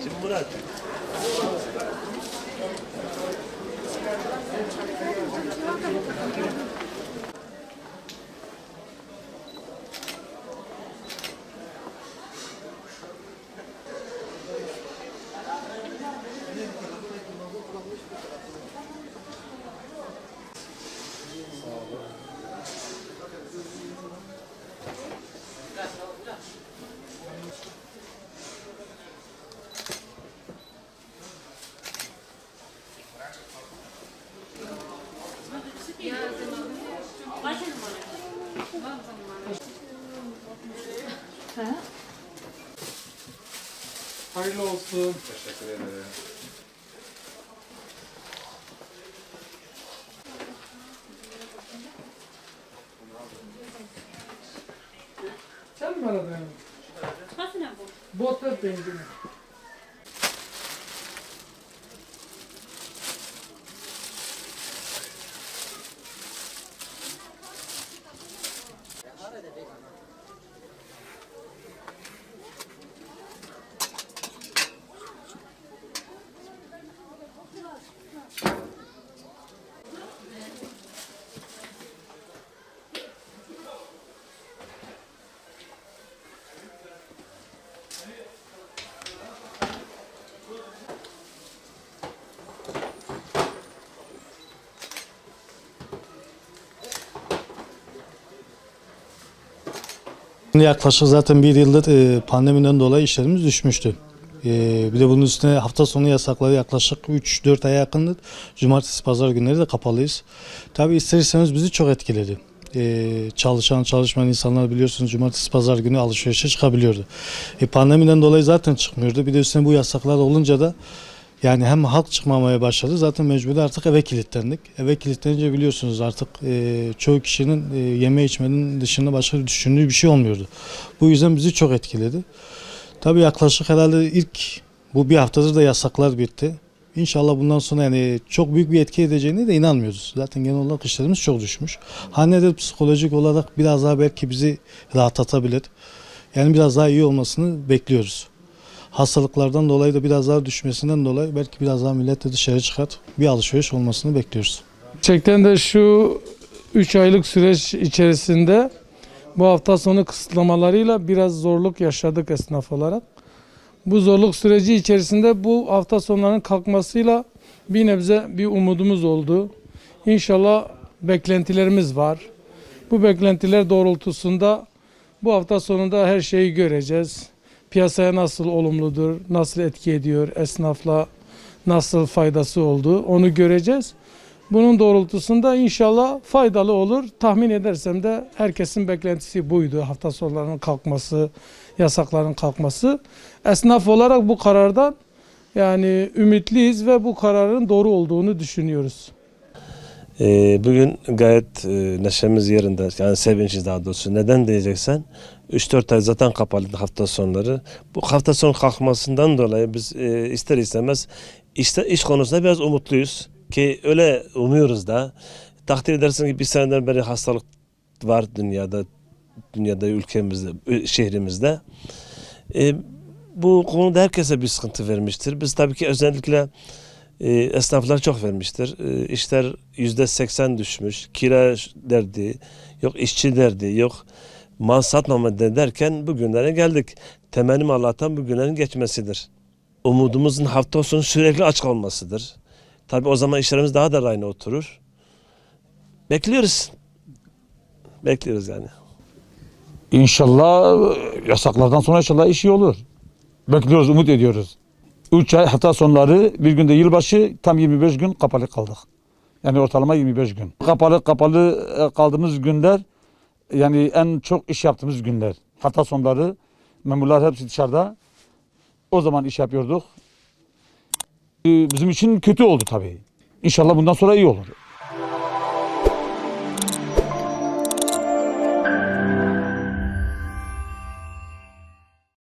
Şimdi Murat. Hayırlı olsun. Teşekkür ederim. Sen mi aradın? Nasıl ne bu? Botlar benzini. Yaklaşık zaten bir yıldır pandemiden dolayı işlerimiz düşmüştü. Bir de bunun üstüne hafta sonu yasakları yaklaşık 3-4 aya yakındır. Cumartesi, pazar günleri de kapalıyız. Tabii ister istemez bizi çok etkiledi. Çalışmayan insanlar biliyorsunuz cumartesi, pazar günü alışverişe çıkabiliyordu. Pandemiden dolayı zaten çıkmıyordu. Bir de üstüne bu yasaklar olunca da yani hem halk çıkmamaya başladı. Zaten mecburi artık eve kilitlendik. Eve kilitlenince biliyorsunuz artık çoğu kişinin yeme içmenin dışında başka düşündüğü bir şey olmuyordu. Bu yüzden bizi çok etkiledi. Tabii yaklaşık herhalde bu bir haftadır da yasaklar bitti. İnşallah bundan sonra yani çok büyük bir etki edeceğine de inanmıyoruz. Zaten genel olarak işlerimiz çok düşmüş. Nedir psikolojik olarak biraz daha belki bizi rahatlatabilir. Yani biraz daha iyi olmasını bekliyoruz. Hastalıklardan dolayı da biraz daha düşmesinden dolayı belki biraz daha millet de dışarı çıkart bir alışveriş olmasını bekliyoruz. Gerçekten de şu 3 aylık süreç içerisinde bu hafta sonu kısıtlamalarıyla biraz zorluk yaşadık esnaf olarak. Bu zorluk süreci içerisinde bu hafta sonlarının kalkmasıyla bir nebze bir umudumuz oldu. İnşallah beklentilerimiz var. Bu beklentiler doğrultusunda bu hafta sonunda her şeyi göreceğiz. Piyasaya nasıl olumludur, nasıl etki ediyor, esnafla nasıl faydası oldu onu göreceğiz. Bunun doğrultusunda inşallah faydalı olur. Tahmin edersem de herkesin beklentisi buydu. Hafta sonlarının kalkması, yasakların kalkması. Esnaf olarak bu karardan yani ümitliyiz ve bu kararın doğru olduğunu düşünüyoruz. Bugün gayet neşemiz yerinde, yani sevinçliyiz daha doğrusu. Neden diyeceksen 3-4 ay zaten kapalı hafta sonları. Bu hafta sonu kalkmasından dolayı biz ister istemez iş konusunda biraz umutluyuz. Ki öyle umuyoruz da. Takdir edersin ki bir seneden beri hastalık var dünyada, ülkemizde, şehrimizde. Bu konuda herkese bir sıkıntı vermiştir. Biz tabii ki özellikle esnaflar çok vermiştir. İşler %80 düşmüş. Kira derdi, yok işçi derdi, yok mal satmama derken bugünlere geldik. Temennim Allah'tan bugünlerin geçmesidir. Umudumuzun hafta sonu sürekli aç kalmasıdır. Tabii o zaman işlerimiz daha da rayına oturur. Bekliyoruz. Bekliyoruz yani. İnşallah yasaklardan sonra inşallah iş iyi olur. Bekliyoruz, umut ediyoruz. 3 ay hafta sonları, bir günde yılbaşı tam 25 gün kapalı kaldık. Yani ortalama 25 gün. Kapalı kaldığımız günler yani en çok iş yaptığımız günler. Hafta sonları memurlar hepsi dışarıda. O zaman iş yapıyorduk. Bizim için kötü oldu tabii. İnşallah bundan sonra iyi olur.